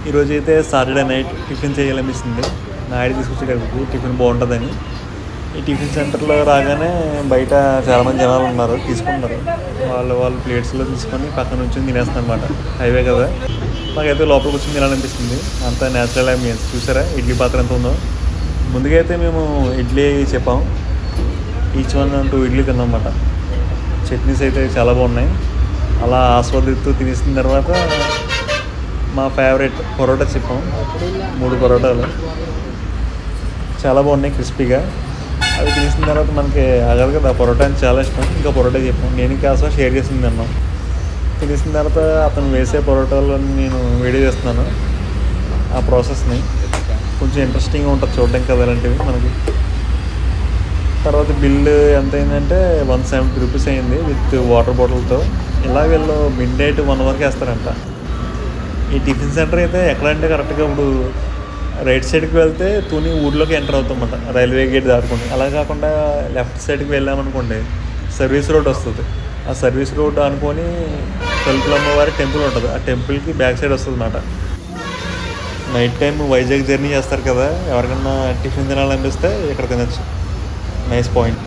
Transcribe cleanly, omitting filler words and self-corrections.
ఈరోజు అయితే Saturday night tiffin చేయాలనిపిస్తుంది. నాయుడు తీసుకొచ్చేటప్పుడు టిఫిన్ బాగుంటుందని. ఈ టిఫిన్ సెంటర్లో రాగానే బయట చాలామంది జనాలు ఉన్నారు, తీసుకుంటున్నారు. వాళ్ళు ప్లేట్స్లో తీసుకొని పక్కన నుంచి తినేస్తాను అనమాట. హైవే కదా, మాకైతే లోపల కూర్చొని తినాలనిపిస్తుంది. అంతా న్యాచురల్ అంబియన్స్. చూసారా ఇడ్లీ పాత్ర ఎంత ఉందో. ముందుగా అయితే మేము ఇడ్లీ చెప్పాం, ఈచ్ వన్ 2 ఇడ్లీ తిన్నామన్నమాట. చట్నీస్ అయితే చాలా బాగున్నాయి. అలా ఆస్వాదిస్తూ తినేసిన తర్వాత మా ఫేవరెట్ పరోటా చెప్పాం. 3 పరోటాలు చాలా బాగున్నాయి, క్రిస్పీగా. అవి తినేసిన తర్వాత మనకి ఆగదు కదా, పరోటా అని చాలా ఇష్టం. ఇంకా పరోటా చెప్పాం, నేను కాస్త షేర్ చేసింది అన్నాం. తినేసిన తర్వాత అతను వేసే పరోటాలు నేను వీడియో చేస్తున్నాను. ఆ ప్రాసెస్ని కొంచెం ఇంట్రెస్టింగ్గా ఉంటుంది చూడడానికి కదా అలాంటివి మనకి. తర్వాత బిల్లు ఎంత అయిందంటే 170 రూపీస్ అయింది విత్ వాటర్ బాటిల్తో. ఇలా వీళ్ళు మిడ్ నైట్ 1 వరకు వేస్తారంట. ఈ టిఫిన్ సెంటర్ అయితే ఎక్కడంటే కరెక్ట్గా ఇప్పుడు రైట్ సైడ్కి వెళ్తే తుని ఊర్లోకి ఎంటర్ అవుతామన్నమాట, రైల్వే గేట్ దాటుకుని. అలా కాకుండా లెఫ్ట్ సైడ్కి వెళ్ళామనుకోండి సర్వీస్ రోడ్ వస్తుంది. ఆ సర్వీస్ రోడ్ అనుకొని తలుపులమ్మవారి టెంపుల్ ఉంటుంది, ఆ టెంపుల్కి బ్యాక్ సైడ్ వస్తుంది అన్నమాట. నైట్ టైం వైజాగ్ జర్నీ చేస్తారు కదా, ఎవరికన్నా టిఫిన్ తినాలనిపిస్తే ఇక్కడ తినచ్చు. Nice point.